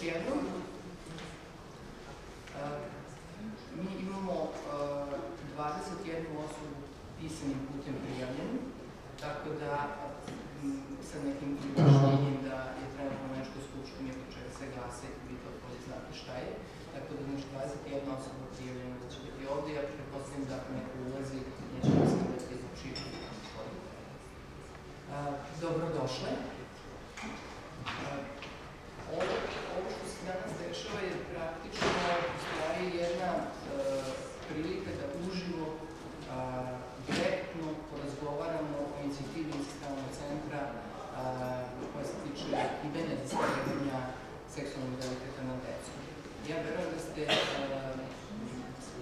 jednom. Mi imamo 21 osobu pisanim putem prijavljenim, tako da sa nekim objašnjenjem da je trenutno nešto u Skupštini oko čega se glasa i vi to bolje znate šta je. Tako da 21 osoba prijavljena da će biti ovde, ja pretpostavljam da ako neko ulazi, neće mislim da se izvučiti. Dobrodošle. Ovo što se danas dešava je praktično u stvari jedna prilika da uživo direktno porazgovaramo o inicijativi Incijativnog centra koja se tiče ukidanja zastarevanja seksualnog identiteta nad decom. Ja verujem da ste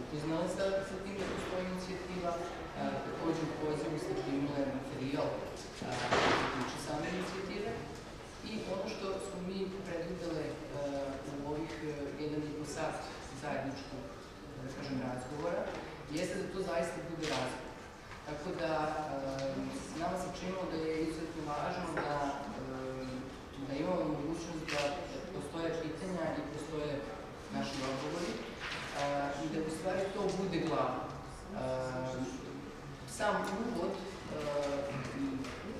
upoznali sa tim da postoji inicijativa, takođe u pozivu ste primili materijal koji se tiče same inicijative i ono što smo mi predvidele u ovih 1,5 sat zajedničkog, da kažem, razgovora, jeste da to zaista bude razgovor. Tako da nama se činilo da je izuzetno važno da imamo mogućnost da postoje pitanja i postoje naši odgovori i da u stvari to bude glavno. Sam uvod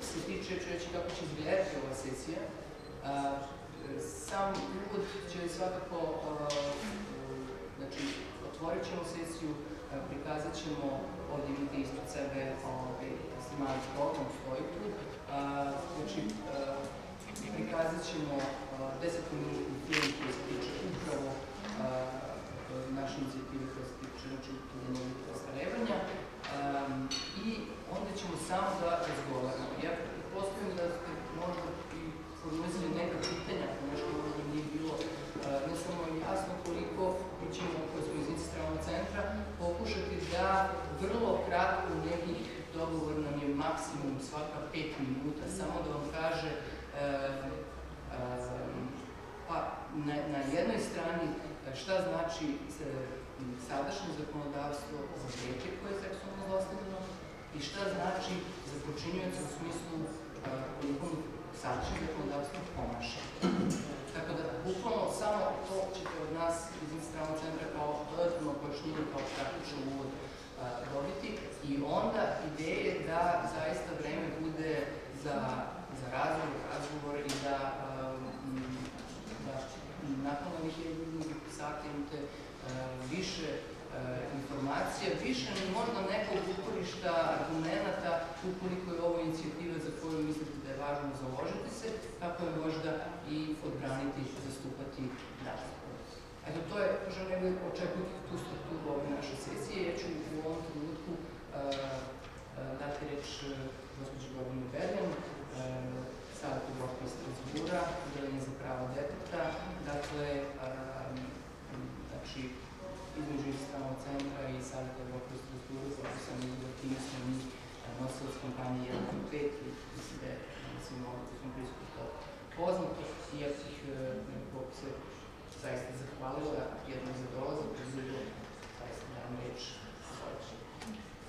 se tiče, ću reći kako će izgledati ova sesija. Sam uvod će svakako, znači, otvorit ćemo sesiju, prikazat ćemo, ovdje imate ispred sebe mali program, stoji tu, znači, prikazat ćemo 10-minutni film koji se tiče upravo naše inicijative koja se tiče, znači, ukidanja zastarevanja i onda ćemo samo da razgovaramo. Ja pretpostavljam da ste možda i formulisali neka pitanja, ako nešto možda nije bilo ne samo jasno koliko mi ćemo, koji smo iz Incijativnog centra, pokušati da vrlo kratko u nekih dogovor nam je maksimum svaka 5 minuta, samo da vam kaže pa na jednoj strani šta znači sadašnje zakonodavstvo za dete koje je seksualno zlostavljano i šta znači za počinioca u smislu koliko sadašnje zakonodavstvo pomaže. Tako da, bukvalno, samo to ćete od nas iz Incijativnog centra kao dodatno pojašnjenje, kao praktičan uvod dobiti i onda ideje da zaista vreme bude za razgovor i da nakon ovih jednih sati imate više informacija, više možda nekog uporišta, argumenta, ukoliko je ovo inicijativa za koju mislite da je važno založiti se, kako je možda i odbraniti i zastupati dalje. Eto, to je, možda nego očekujte tu strukturu ove naše sesije. Ja ću u ovom trenutku dati reč gospođi Gordani Berljan, Savjetu Evrope iz Strasbura, Udeljenje za prava deteta, dakle, znači, između Incijativnog centra i Savjeta Evrope iz Strasbura, zato sam izgleda time smo mi nosilac kampanje 1.5 i mislim da je svima ovdje koji smo prisutni to poznato i ja bih nekako se zaista zahvalila jednom za dolazak, drugo zaista dajem reč.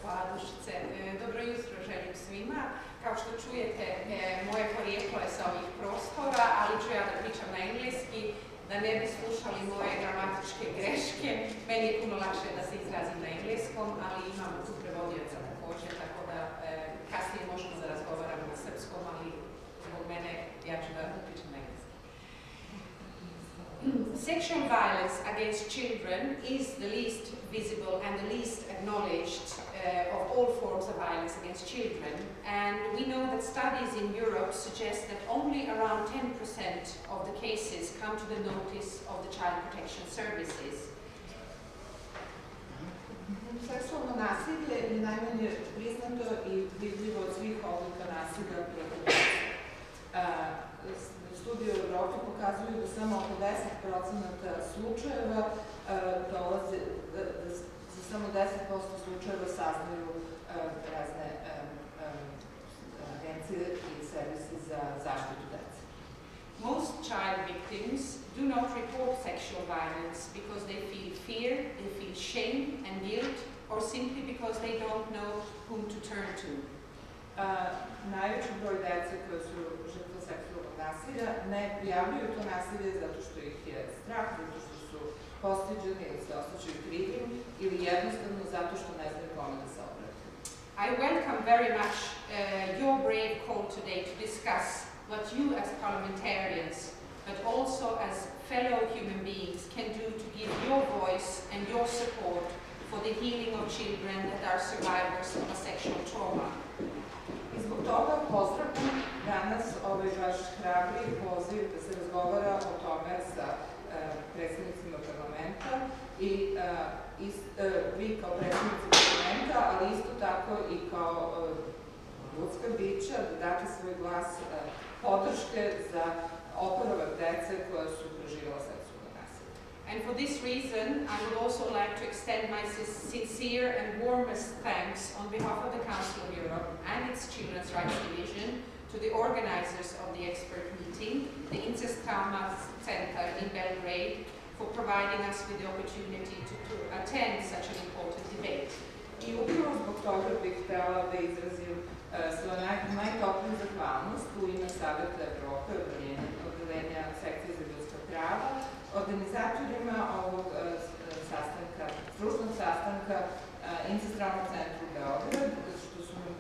Hvala Dušice. Dobro jutro želim svima. Kao što čujete, moje porijeklo je sa ovih prostora, ali ću ja da pričam na engleski, da ne bi slušali moje gramatičke greške. Meni je puno lakše da se izrazim na engleskom, ali imamo tu prevodioca također, tako da kasnije možemo da razgovaramo na srpskom, ali zbog mene ja ću da pričam na engleski. Sexual violence against children is the least visible and the least acknowledged of all forms of violence against children, and we know that studies in Europe suggest that only around 10% of the cases come to the notice of the child protection services. Seksualno nasilje je najmanje priznato i vidljivo od svih oblika nasilja protiv dece. Studije u Evropi pokazuju da samo oko 10% slučajeva dolaze, za samo 10% slučajeva saznaju razne agencije i servisi za zaštitu dece. Most child victims do not report sexual violence because they feel fear, they feel shame and guilt, or simply because they don't know whom to turn to. Najveći broj dece koje su žrtve seksualnog nasilja ne prijavljuju to nasilje zato što ih je strah, zato što su postiđeni ili se osjećaju krivim ili jednostavno zato što ne znaju kome da se obrate. I welcome very much your brave call today to discuss what you as parliamentarians, but also as fellow human beings, can do to give your voice and your support for the healing of children that are survivors of a sexual trauma. I zbog toga pozdravljam danas ovaj vaš hrabri poziv da se razgovara o tome sa predstavnicima parlamenta i vi kao predstavnici parlamenta, ali isto tako i kao ljudska bića, da date svoj glas podrške za oporavak dece koja su preživjela seksualno nasilje. And for this reason, I would also like to extend my sincere and warmest thanks on behalf of the Council of Europe and its Children's Rights Division to the organizers of the expert meeting, the Incijativa Center in Belgrade, for providing us with the opportunity to attend such an important debate. I upravo zbog toga bih htjela da izrazim svoju najtopliju zahvalnost u ime Saveta Evrope, Odeljenja sekcije za ljudska prava, organizatorima ovog sastanka, stručnog sastanka Incijativa centru Beograd, što su nam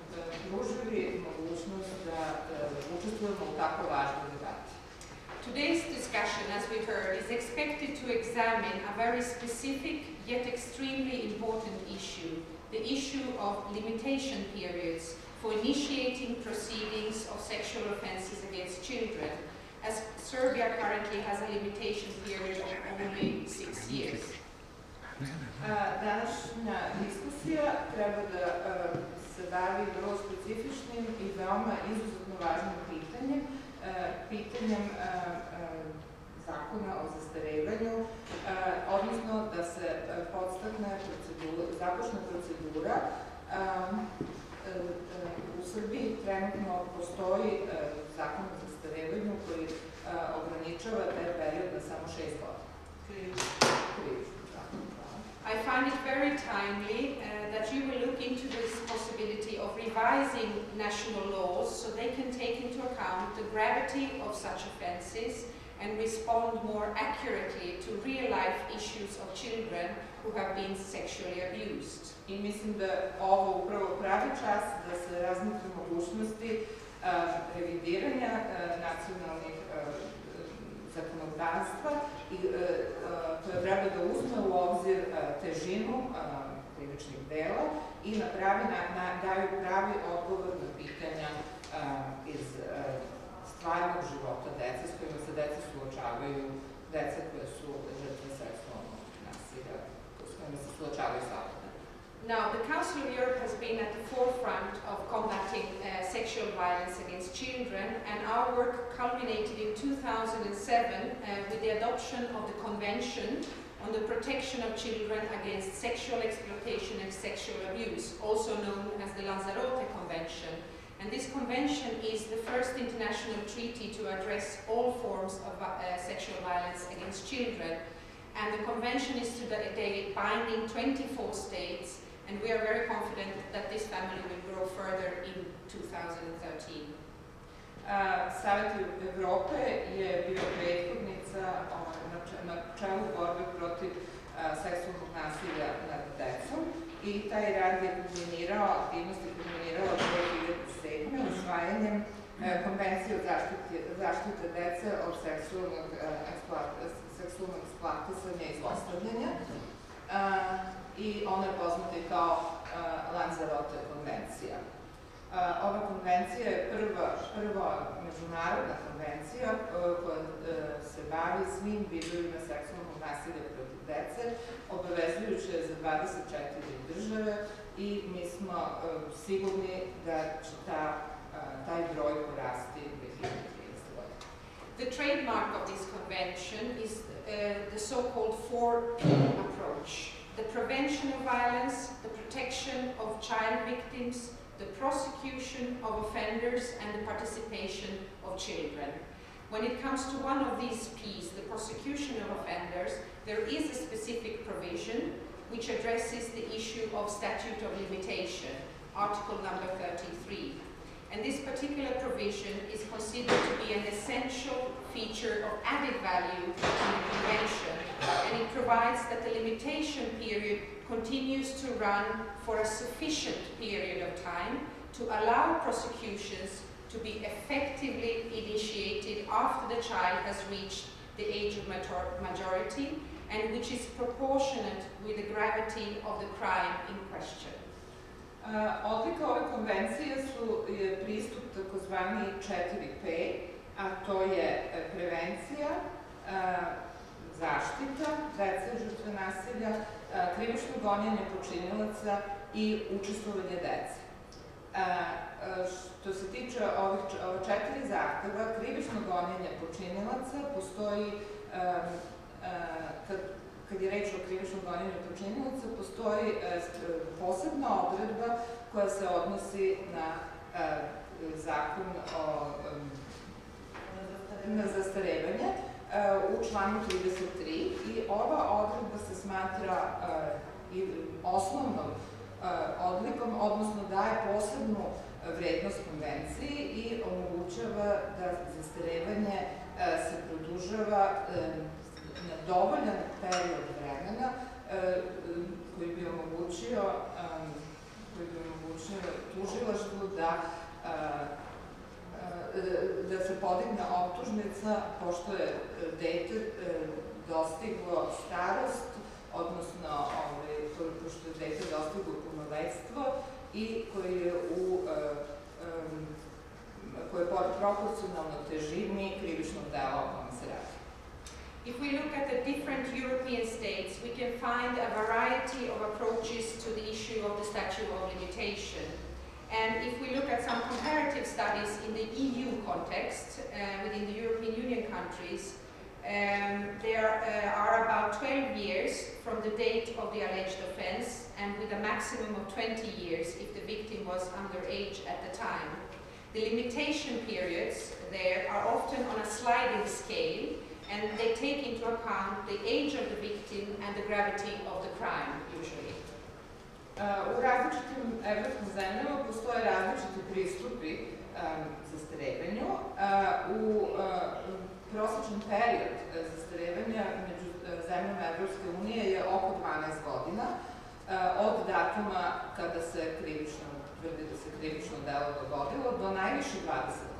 pružili mogućnost da učestvujemo u tako važnoj debati. Today's discussion, as we heard, is expected to examine a very specific yet extremely important issue, the issue of limitation periods for initiating proceedings of sexual offences against children, as Serbia currently has a limitation period of only 6 years. Današnja diskusija treba da se bavi vrlo specifičnim i veoma izuzetno važnim pitanjem zakona o zastarevanju, odnosno da se započne procedura. U Srbiji trenutno postoji zakon o zastarevanju koji ograničava taj period na samo 6 godina. I find it very timely that you will look into this possibility of revising national laws so they can take into account the gravity of such offences and respond more accurately to real-life issues of children who have been sexually abused. I mislim da ovo upravo pravi čas da se razmotre mogućnosti revidiranja nacionalnih zakonodavstva koje treba da uzme u obzir težinu krivičnih dela i daju pravi odgovor na pitanja iz stvarnog života dece s kojima se deca suočavaju, deca koje su žrtve seksualnog nasilja, s kojima se suočavaju svakodnevno. Now, the Council of Europe has been at the forefront of combating sexual violence against children, and our work culminated in 2007 with the adoption of the Convention on the Protection of Children Against Sexual Exploitation and Sexual Abuse, also known as the Lanzarote Convention. And this convention is the first international treaty to address all forms of sexual violence against children. And the convention is today binding 24 states, and we are very confident that this family will grow further in 2013. Savet Evrope je bio prethodnica na čelu borbe protiv seksualnog nasilja nad decom i taj rad je aktivnosti kulminirao 2007. usvajanjem Konvencije o zaštite dece od seksualnog eksploatisanja i zlostavljanja i ona je poznata i kao Lanzarote konvencija. Ova konvencija je prva međunarodna konvencija koja se bavi svim vidovima seksualnog nasilja protiv dece, obavezujuća je za 24 države i mi smo sigurni da će taj broj porasti u 2030. godine. The trademark of this convention is the so-called 4P approach: the prevention of violence, the protection of child victims, the prosecution of offenders, and the participation of children. When it comes to one of these P's, the prosecution of offenders, there is a specific provision which addresses the issue of statute of limitation, article number 33. and this particular provision is considered to be an essential feature of added value in the Convention, and it provides that the limitation period continues to run for a sufficient period of time to allow prosecutions to be effectively initiated after the child has reached the age of majority, and which is proportionate with the gravity of the crime in question. Odlika ove konvencije je pristup takozvani 4P, a to je prevencija, zaštita dece žrtve nasilja, krivično gonjenje počinilaca i učestvovanje dece. Što se tiče ova 4 zahteva, krivično gonjenje počinilaca postoji, kad je reč o krivičnom gonjenju počinilaca, postoji posebna odredba koja se odnosi na zakon na zastarevanje u članu 33 i ova odredba se smatra osnovnom odlikom, odnosno daje posebnu vrednost konvenciji i omogućava da zastarevanje se produžava na dovoljan period vremena koji bi omogućio tužilaštvu da se podigne optužnica pošto je dete dostiglo starost, odnosno pošto je dete dostiglo punoletstvo i koje je proporcionalno težini krivičnog dela o kome se radi. If we look at the different European states, we can find a variety of approaches to the issue of the statute of limitation. And if we look at some comparative studies in the EU context, within the European Union countries, there are about 12 years from the date of the alleged offence, and with a maximum of 20 years if the victim was underage at the time. The limitation periods there are often on a sliding scale, and they take into account the age of the victim and the gravity of the crime, usually. U različitim evropskim zemljama postoje različiti pristupi zastarevanju. Prosječan period zastarevanja među zemljama Evropske unije je oko 12 godina od datuma kada se tvrdi da se krivično delo dogodilo do najviše 20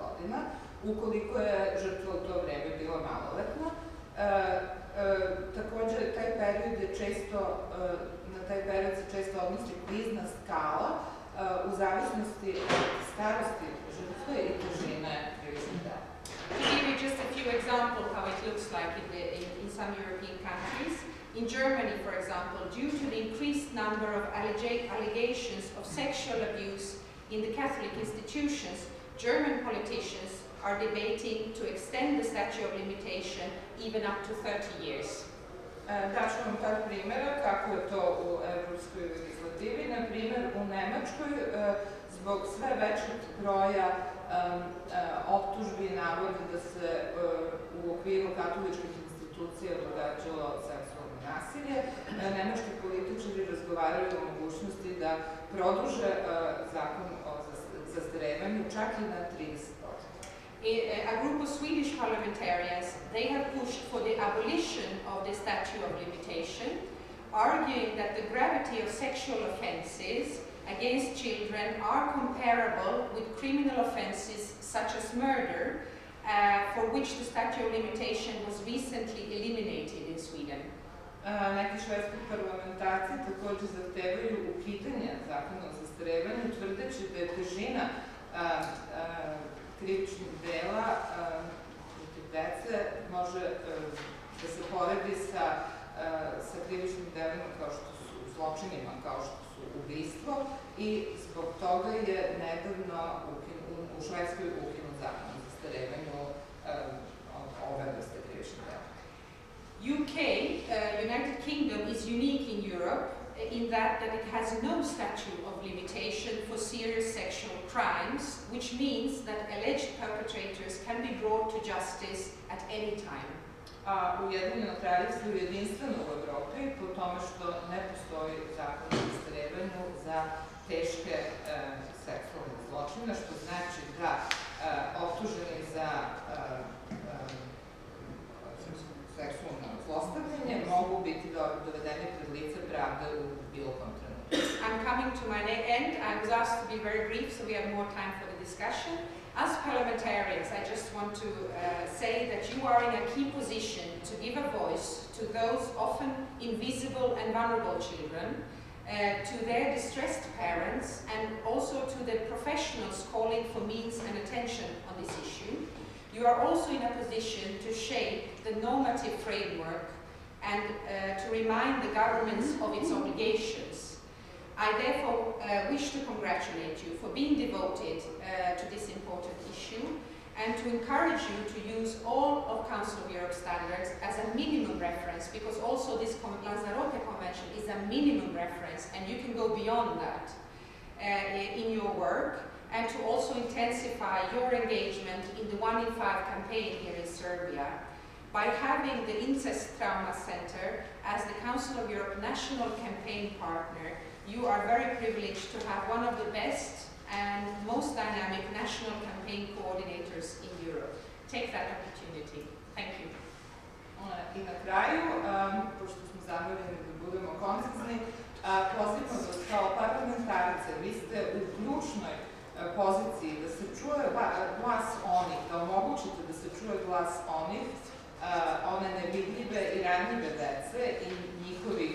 godina, ukoliko je žrtva u to vreme bila maloletna. Takođe, na taj period se često odnosi klizna skala u zavisnosti od starosti žrtve i težine krivičnog dela. To give you just a few examples how it looks like in some European countries. In Germany, for example, due to the increased number of allegations of sexual abuse in the Catholic institutions, German politicians are debating to extend the statute of limitation even up to 30 years. Daću vam par primjera kako je to u evropskoj legislativi. Na primjer, u Nemačkoj zbog sve većeg broja optužbi navodi da se u okviru katoličkih institucija događalo seksualno nasilje, nemački političari razgovaraju o mogućnosti da produže zakon o zastarevanju čak i na 30 godina. A group of Swedish parliamentarians, they have pushed for the abolition of the statute of limitation, arguing that the gravity of sexual offences against children are comparable with criminal offences such as murder, for which the statute of limitation was recently eliminated in Sweden. Neki švedski parlamentarci također zahtevaju ukidanje zakona o zastarevanju, tvrdeći da je težina krivičnih dela protiv dece može da se poredi sa krivičnim delima kao što su zločinima, kao što su ubistvo, i zbog toga je nedavno u Švedskoj ukinut zakon o zastarevanju ove vrste krivičnih dela. UK, United Kingdom, is unique in Europe in that it has no statute of limitation for serious sexual crimes, which means that alleged perpetrators can be brought to justice at any time. Ujedinjeno kraljevstvo je jedinstveno u Evropi po tome što ne postoji zakon o zastarevanju za teške seksualnih zločina, što znači da optuženi za seksualno zlostavljanje mogu biti dovedeni pred lice pravde u bilo kom trenutku. I'm coming to my end. I was asked to be very brief, so we have more time for the discussion. As parliamentarians, I just want to say that you are in a key position to give a voice to those often invisible and vulnerable children, to their distressed parents, and also to the professionals calling for means and attention on this issue. You are also in a position to shape the normative framework and to remind the governments of its obligations. I therefore wish to congratulate you for being devoted to this important issue and to encourage you to use all of Council of Europe standards as a minimum reference, because also this Lanzarote Convention is a minimum reference and you can go beyond that in your work, and to also intensify your engagement in the 1 in 5 campaign here in Serbia. By having the Incest Trauma Center as the Council of Europe national campaign partner, you are very privileged to have one of the best and most dynamic national campaign coordinators in Europe. Take that opportunity. Thank you. I na kraju, pošto smo zamoljeni da budemo koncizni, pozivam vas kao parlamentarice, vi ste u ključnoj poziciji da se čuje glas onih, da omogućite da se čuje glas onih, one nevidljive i ranjive dece i njihovih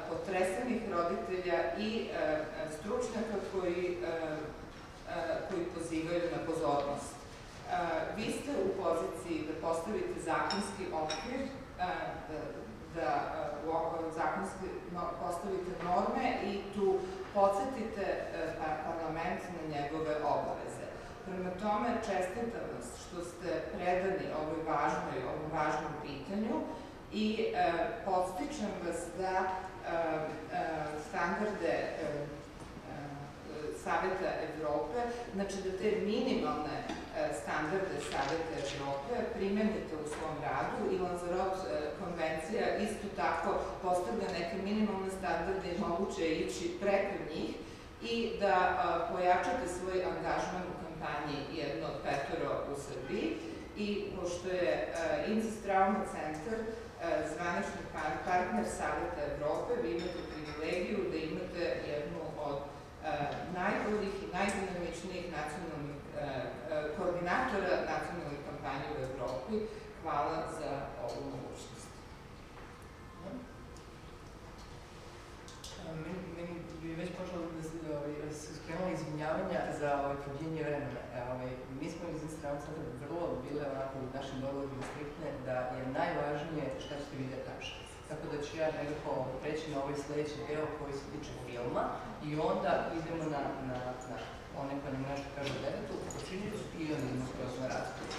potresenih roditelja i stručnjaka koji pozivaju na pozornost. Vi ste u poziciji da postavite zakonski okvir, da zakonski postavite norme i tu podsjetite parlament na njegove obaveze. Prema tome, čestitam vas što ste predani ovom važnom pitanju i podstičem vas da standarde Saveta Evrope, znači da te minimalne standarde Saveta Evrope primenite u svom radu i Lanzarote konvencija isto tako postavlja neke minimalne standarde i moguće je ići preko njih i da pojačate svoj angažman u kampanji Jedno od petoro u Srbiji. I pošto je Incest Trauma Centar zvanični partner Saveta Evrope, vi imate privilegiju da imate jednu od najboljih i najdinamičnijih nacionalnih koordinatora nacionalnih kampanja u Evropi. Hvala za ovu mogućnost. Meni bi već počelo da se skrenula izvinjavanja za produljenje vremena. Mi smo iz Incest Centra vrlo bile onako u našim dogovorima striktne da je najvažnije šta ćete vi da kažete. Tako da ću ja nekako preći na ovaj sledeći deo koji se tiče filma i onda idemo na one koji nam nešto kažu o detetu, počinjuću i onda idemo kroz na raspravu.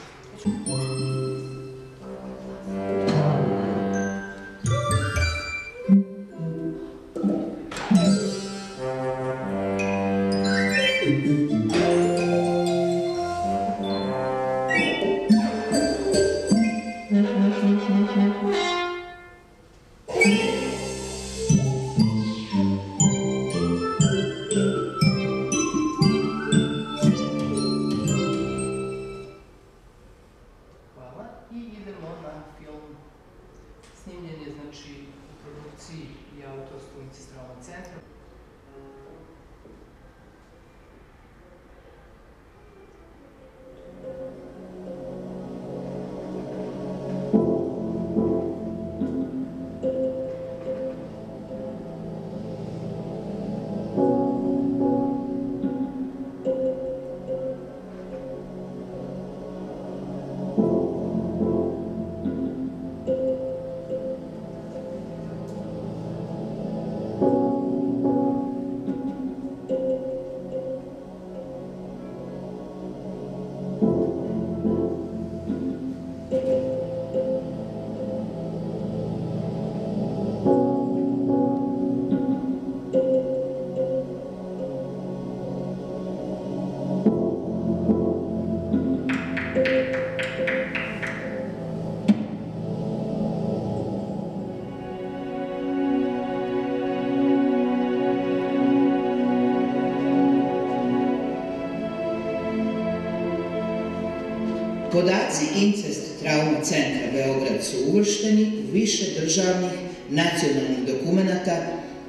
Podaci incest trauma centra Beograd su uvršteni u više državnih nacionalnih dokumenata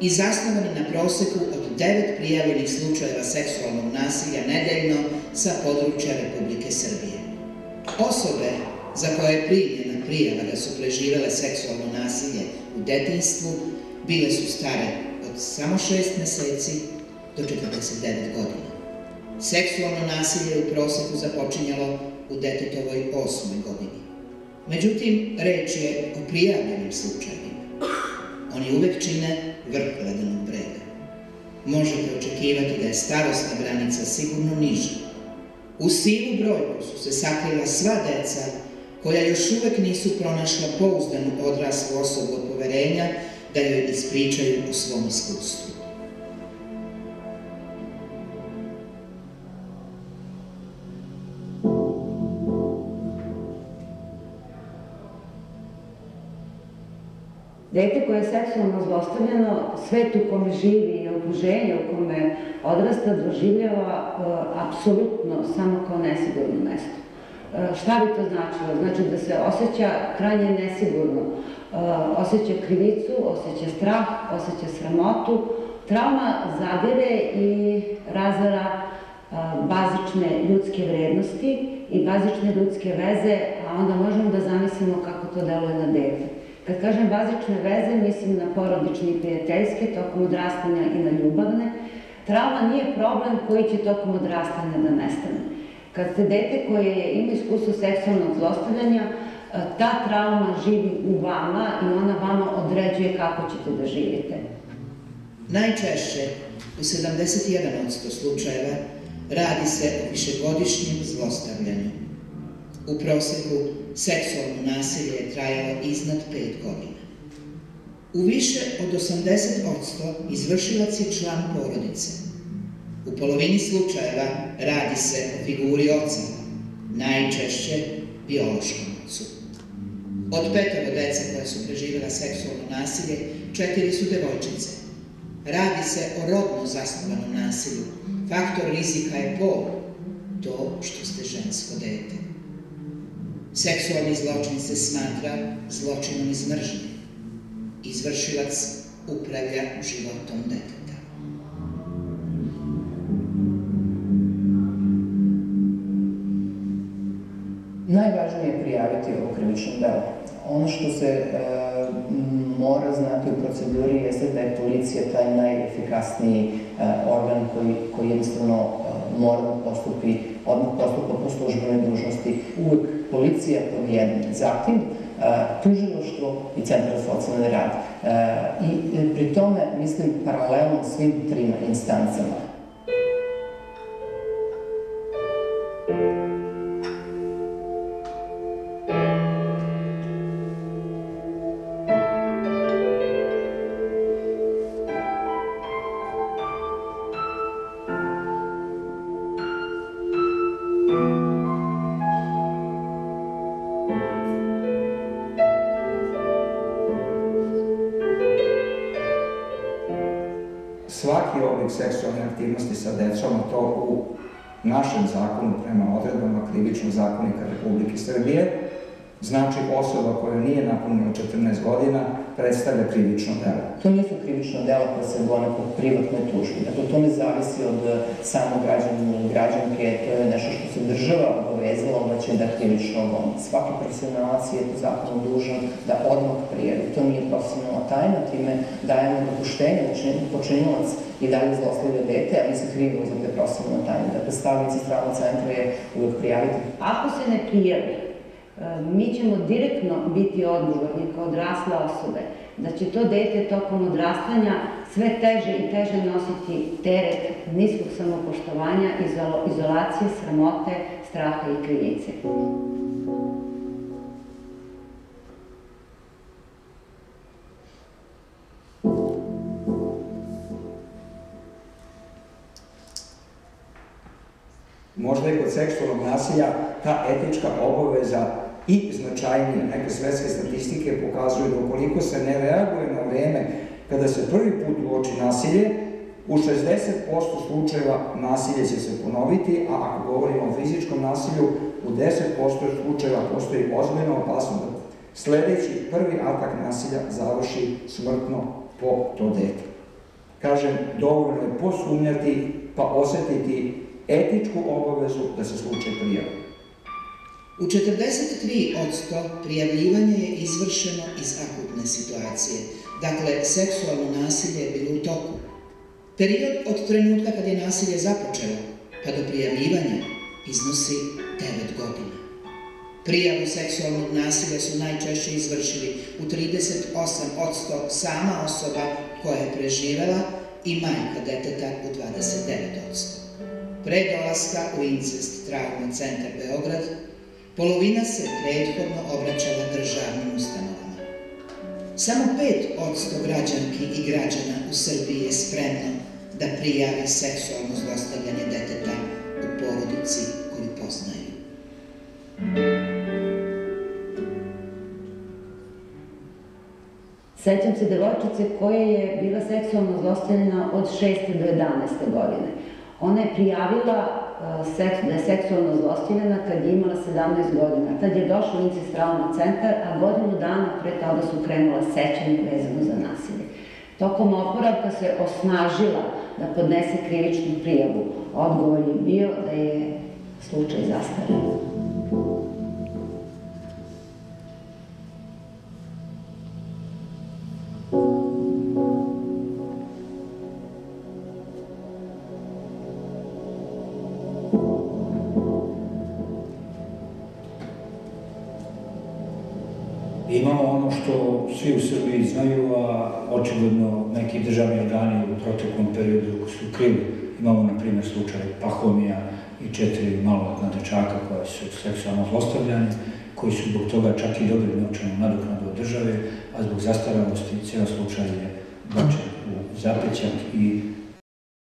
i zasnovani na proseku od 9 prijavljenih slučajeva seksualnog nasilja nedeljno sa područja Republike Srbije. Osobe za koje je primljena prijava da su preživele seksualno nasilje u detinjstvu bile su stare od samo 6 meseci do 49 godina. Seksualno nasilje je u proseku započinjalo u detetovoj 8. godini. Međutim, reč je o prijavljenim slučajevima. Oni uvek čine vrh ledenog brega. Možete očekivati da je starosna granica sigurno niža. U sivu brojku su se sakrila sva deca koja još uvek nisu pronašla pouzdanu odraslu osobu od poverenja da joj ispričaju o svom iskustvu. Dete koje je seksualno zlostavljano, svet u kome živi i okruženje u kome odrasta doživljava apsolutno samo kao nesigurno mesto. Šta bi to značilo? Znači da se osjeća krajnje nesigurno, osjeća krivicu, osjeća strah, osjeća sramotu. Trauma zadire i razara bazične ljudske vrednosti i bazične ljudske veze, a onda možemo da zamislimo kako to deluje na dete. Kad kažem bazične veze, mislim na porodične i prijateljske, tokom odrastanja i na ljubavne. Trauma nije problem koji će tokom odrastanja da nestane. Kad ste dete koje ima iskustvo seksualnog zlostavljanja, ta trauma živi u vama i ona vama određuje kako ćete da živite. Najčešće, u 71% slučajeva, radi se o višegodišnjem zlostavljanju. U proseku, seksualno nasilje je trajalo iznad 5 godina. U više od 80% izvršilac je član porodice. U polovini slučajeva radi se o figuri oca, najčešće biološkom ocu. Od 5 dece koje su preživjela seksualno nasilje, 4 su devojčice. Radi se o rodno zasnovanom nasilju. Faktor rizika je pol, to što ste žensko dete. Seksualni zločin se smatra zločinom iz mržnje. Izvršilac upravlja životom deteta. Najvažnije je prijaviti ovo krivično delo. Ono što se mora znati u proceduri jeste da je policija taj najefikasniji organ koji jednostavno mora da odmah postupa po službenoj dužnosti. Uvek policija pod jednim, zatim tužilaštvo i centar za socijalni rad. I pri tome, mislim, paralelno svim trima instancama. Svaki oblik seksualne aktivnosti sa decom, to u našem zakonu prema odredbama Krivičnog zakonika Republike Srbije, znači osoba koja nije napunila 14 godina predstavlja krivično delo. To nisu krivično dela koje se gone po privatnoj tužbi. Dakle, to ne zavisi od samog građanina ili građanke, to je nešto što se država obavezala da će da krivično goni. Svaki profesionalac je po zakonu dužan da odmah prijavi. To nije profesionalna tajna, time dajemo dopuštenje da počinilac i dalje zlostavlja dete, a mi se krivimo za te profesionalne tajne. Dakle, stav Incijativa centra je uvek prijaviti. Ako se ne prijavi, mi ćemo direktno biti odgovorni kao odrasle osobe, da će to dete tokom odrastanja sve teže i teže nositi teret niskog samopoštovanja, izolacije, sramote, straha i krivice. Možda je kod seksualnog nasilja ta etička obaveza i značajnija. Neke svetske statistike pokazuju da ukoliko se ne reaguje na vreme kada se prvi put uoči nasilje, U 60% slučajeva nasilje će se ponoviti, a ako govorimo o fizičkom nasilju, u 10% slučajeva postoji ozbiljna opasnost da sledeći prvi atak nasilja završi smrtno po to dete. Kažem, dovoljno je posumnjati pa osetiti etičku obavezu da se slučaj prijavi. U 43% prijavljivanje je izvršeno iz akutne situacije, dakle, seksualno nasilje je bilo u toku. Period od trenutka kad je nasilje započelo pa do prijavljivanja iznosi 9 godina. Prijavu seksualnog nasilja su najčešće izvršili u 38% sama osoba koja je preživela i majka deteta u 29%. Pre dolaska u Incest trauma centar Beograd, polovina se prethodno obraćala državnim ustanovama. Samo 5% građanki i građana u Srbiji je spremno da prijavi seksualno zlostavljanje deteta u porodici koju poznaju. Sećam se devojčice koja je bila seksualno zlostavljena od 6. do 11. godine. Ona je prijavila da je seksualno zlostavljena kad je imala 17 godina. Tad je došla u Incest trauma centar, a godinu dana pre toga su krenula sećanje vezano za nasilje. Tokom oporavka se osnažila da podnese krivičnu prijavu. Odgovor je bio da je slučaj zastareo. Imamo ono što svi u Srbiji znaju, a očigledno neki državni organi u proteklom periodu su krili. Imamo, na primjer, slučaj Pahomija i 4 maloletna dečaka koja su seksualno zlostavljani, koji su zbog toga čak i dobili novčanu nadoknadu od države, a zbog zastarelosti ceo slučaj je bačen u zapećak i